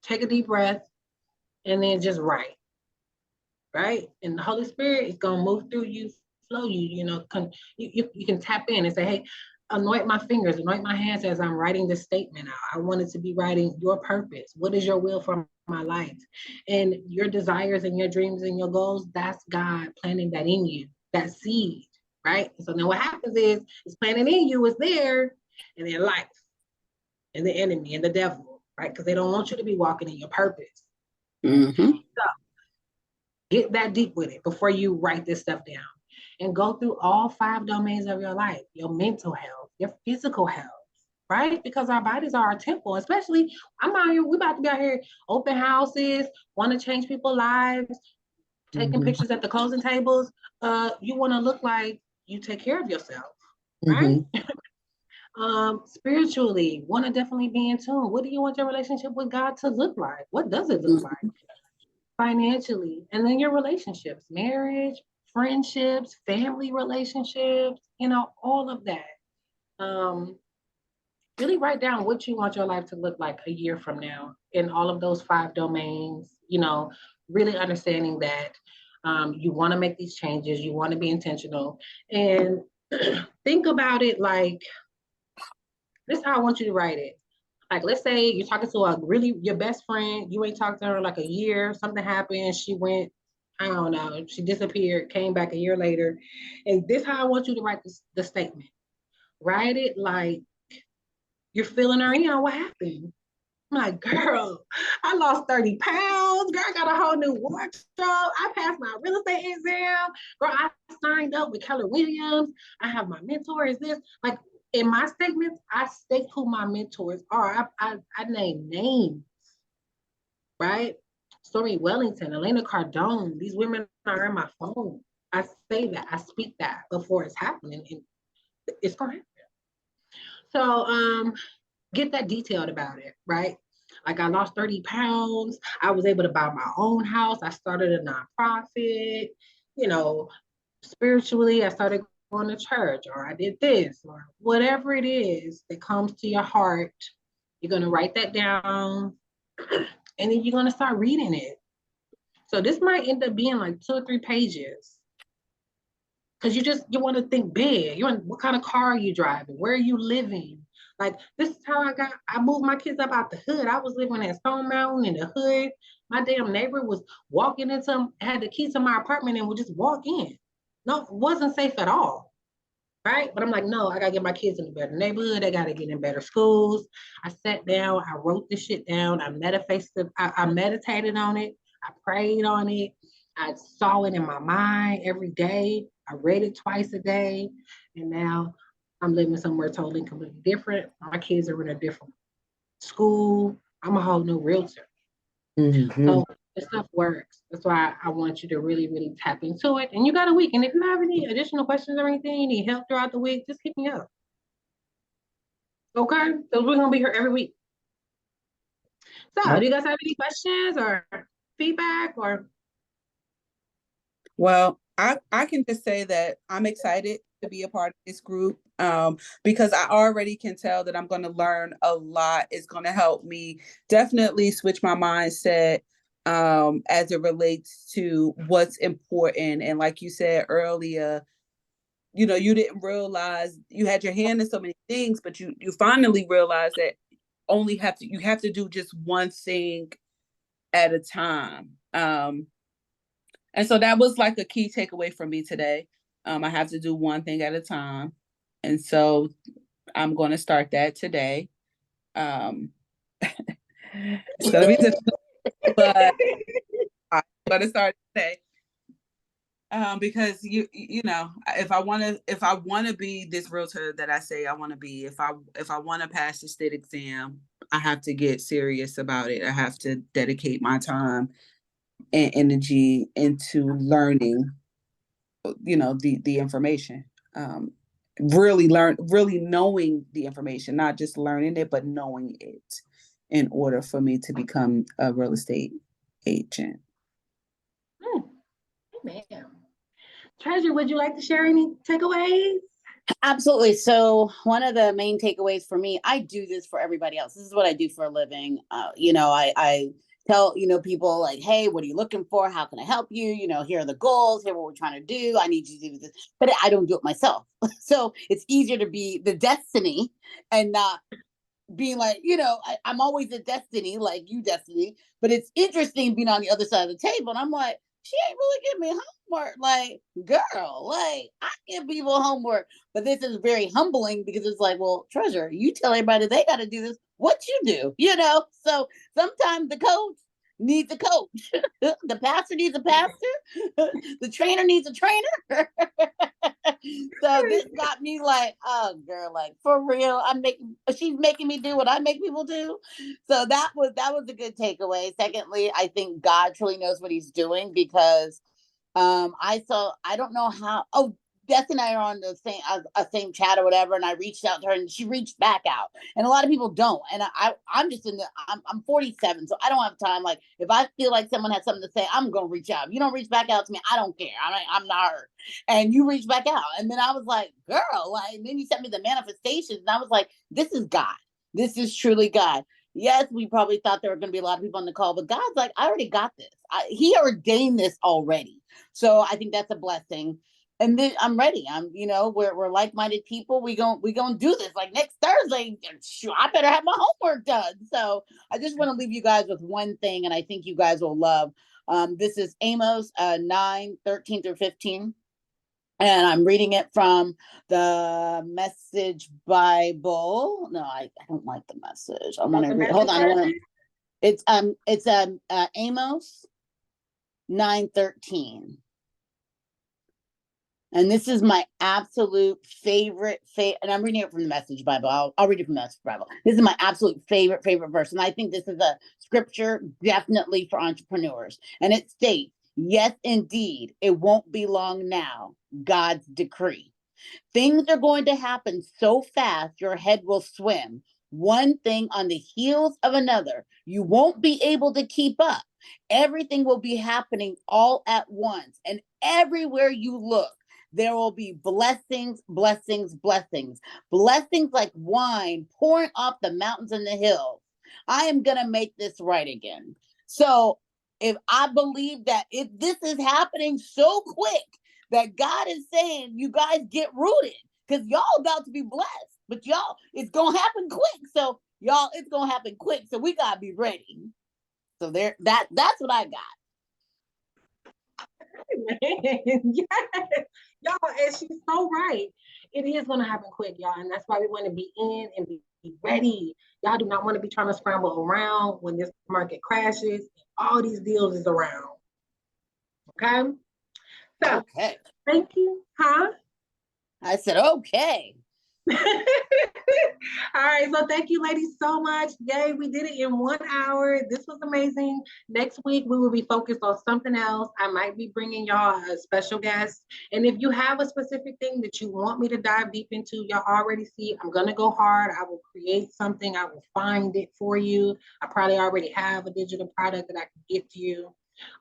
Take a deep breath and then just write. Right? And the Holy Spirit is going to move through you, flow you, you can tap in and say, hey, anoint my fingers, anoint my hands as I'm writing this statement out. I wanted to be writing your purpose. What is your will for my life? And your desires and your dreams and your goals, that's God planting that in you, that seed, right? So then what happens is it's planted in you, is there, and then life, and the enemy, and the devil, right? Because they don't want you to be walking in your purpose. Mm-hmm. So get that deep with it before you write this stuff down. And go through all 5 domains of your life: your mental health, your physical health, right? Because our bodies are our temple. Especially, I'm out here, we about to be out here, open houses, want to change people's lives, taking pictures at the closing tables. You want to look like you take care of yourself, right? Spiritually, want to definitely be in tune. What do you want your relationship with God to look like? What does it look like? Financially, and then your relationships, marriage, friendships, family relationships, all of that. Really write down what you want your life to look like a year from now in all of those 5 domains, really understanding that you want to make these changes, you want to be intentional, and think about it like this is how I want you to write it. Like, let's say you're talking to your best friend, you ain't talked to her like a year, something happened, she went, I don't know, she disappeared, came back a year later. And this is how I want you to write the statement. Write it like you're feeling her in. What happened? I'm like, girl, I lost 30 pounds. Girl, I got a whole new wardrobe. I passed my real estate exam. Girl, I signed up with Keller Williams. I have my mentor is this. Like, in my statements, I state who my mentors are. I name names, right? Stormy Wellington, Elena Cardone. These women are in my phone. I say that. I speak that before it's happening. And it's going to happen. So get that detailed about it, right? Like, I lost 30 pounds. I was able to buy my own house. I started a nonprofit. Spiritually, I started going to church, or I did this, or whatever it is that comes to your heart. You're going to write that down, and then you're going to start reading it. So this might end up being like 2 or 3 pages, because you want to think big. What kind of car are you driving? Where are you living? Like, this is how I moved my kids up out the hood. I was living at Stone Mountain in the hood. My damn neighbor was walking had the keys to my apartment and would just walk in. No, it wasn't safe at all, right? But I'm like, no, I gotta get my kids in a better neighborhood. They gotta get in better schools. I sat down, I wrote this shit down. I meditated on it. I prayed on it. I saw it in my mind every day. I read it twice a day. And now I'm living somewhere totally completely different. My kids are in a different school. I'm a whole new realtor. Mhm. So the stuff works. That's why I want you to really, really tap into it. And you got a week. And if you have any additional questions or anything, you need help throughout the week, just hit me up. Okay? So we're gonna be here every week. So do you guys have any questions or feedback or Well, I can just say that I'm excited to be a part of this group, because I already can tell that I'm going to learn a lot. It's going to help me definitely switch my mindset, as it relates to what's important. And like you said earlier, you didn't realize you had your hand in so many things, but you finally realized that you have to do just one thing at a time. And so that was like a key takeaway for me today. I have to do one thing at a time. And so I'm going to start that today. Um, it's going to be difficult, but I'm going to start today. Because if I want to be this realtor that I say I want to be, if I want to pass the state exam, I have to get serious about it. I have to dedicate my time and energy into learning the information, really knowing the information, not just learning it but knowing it, in order for me to become a real estate agent. man? Treasure, would you like to share any takeaways? Absolutely. So one of the main takeaways for me, I do this for everybody else. This is what I do for a living. I tell, people like, hey, what are you looking for? How can I help you? Here are the goals. Here are what we're trying to do. I need you to do this. But I don't do it myself. So it's easier to be the destiny and not being like, I'm always a destiny, like you destiny. But it's interesting being on the other side of the table. And I'm like, she ain't really giving me homework. Like, girl, like I give people homework. But this is very humbling because it's like, well, Treasure, you tell everybody they got to do this. What you do, So sometimes the coach needs a coach. The pastor needs a pastor. The trainer needs a trainer. So this got me like, oh girl, like for real, she's making me do what I make people do. So that was a good takeaway. Secondly, I think God truly knows what he's doing because I don't know how. Oh, Beth and I are on the same chat or whatever, and I reached out to her, and she reached back out. And a lot of people don't. And I'm just I'm 47, so I don't have time. Like if I feel like someone has something to say, I'm gonna reach out. If you don't reach back out to me, I don't care. I'm not hurt. And you reach back out, and then I was like, girl, like, and then you sent me the manifestations, and I was like, this is God. This is truly God. Yes, we probably thought there were going to be a lot of people on the call, but God's like, I already got this. He ordained this already. So I think that's a blessing. And then I'm ready. We're like-minded people. We gonna do this. Like next Thursday, I better have my homework done. So I just want to leave you guys with one thing, and I think you guys will love. This is Amos 9:13-15. And I'm reading it from the Message Bible. No, I don't like the Message. I want to read. Hold on. It's Amos 9:13. And this is my absolute favorite, and I'm reading it from the Message Bible. I'll read it from the Message Bible. This is my absolute favorite verse. And I think this is a scripture definitely for entrepreneurs. And it states, yes, indeed, it won't be long now, God's decree. Things are going to happen so fast, your head will swim. One thing on the heels of another. You won't be able to keep up. Everything will be happening all at once. And everywhere you look, there will be blessings, blessings, blessings. Blessings like wine pouring off the mountains and the hills. I am going to make this right again. So if I believe that if this is happening so quick that God is saying, you guys get rooted because y'all about to be blessed, but y'all, it's going to happen quick. So y'all, it's going to happen quick. So we got to be ready. So that's what I got. Yes. Y'all, and she's so right. It is going to happen quick, y'all. And that's why we want to be in and be ready. Y'all do not want to be trying to scramble around when this market crashes. All these deals is around. Okay? So, okay. Thank you. Huh? I said, okay. All right, so thank you, ladies, so much. Yay, we did it in 1 hour. This was amazing. Next week, we will be focused on something else. I might be bringing y'all a special guest. And if you have a specific thing that you want me to dive deep into, y'all already see I'm going to go hard. I will create something. I will find it for you. I probably already have a digital product that I can get to you.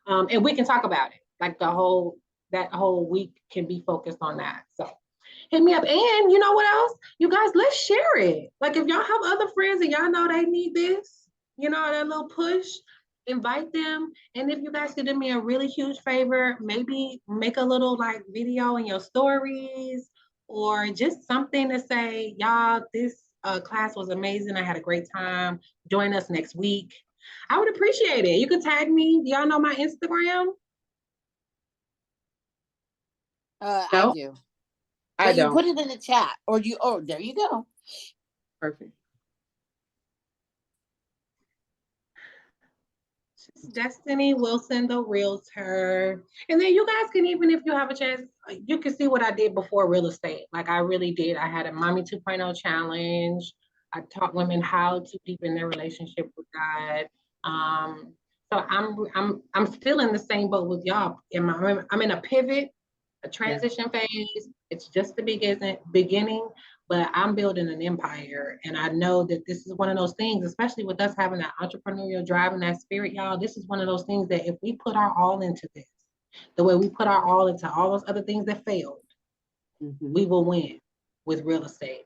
And we can talk about it. Like that whole week can be focused on that. So hit me up. And you know what else? You guys, let's share it. Like if y'all have other friends and y'all know they need this, that little push, invite them. And if you guys could do me a really huge favor, maybe make a little like video in your stories or just something to say, y'all, this class was amazing. I had a great time. Join us next week. I would appreciate it. You can tag me. Do y'all know my Instagram? I No, do. I But you don't. put it in the chat, or there you go. Perfect. Destiny Wilson, the realtor. And then you guys can, even if you have a chance, you can see what I did before real estate. Like I really did. I had a Mommy 2.0 challenge. I taught women how to deepen their relationship with God. So I'm still in the same boat with y'all. I'm in a pivot, a transition phase. It's just the beginning, but I'm building an empire. And I know that this is one of those things, especially with us having that entrepreneurial drive and that spirit, y'all, this is one of those things that if we put our all into this, the way we put our all into all those other things that failed, we will win with real estate.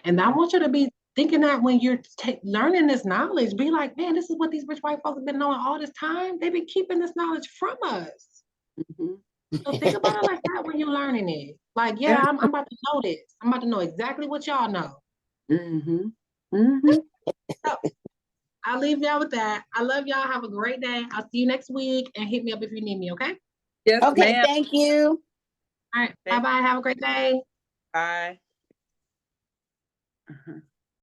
And I want you to be thinking that when you're learning this knowledge, be like, man, this is what these rich white folks have been knowing all this time. They've been keeping this knowledge from us. So think about it like that when you're learning it. Like, yeah, I'm about to know this. I'm about to know exactly what y'all know. So I'll leave y'all with that. I love y'all. Have a great day. I'll see you next week and hit me up if you need me, okay? Yes, Okay, ma'am. thank you. All right. Bye-bye. Have a great day. Bye.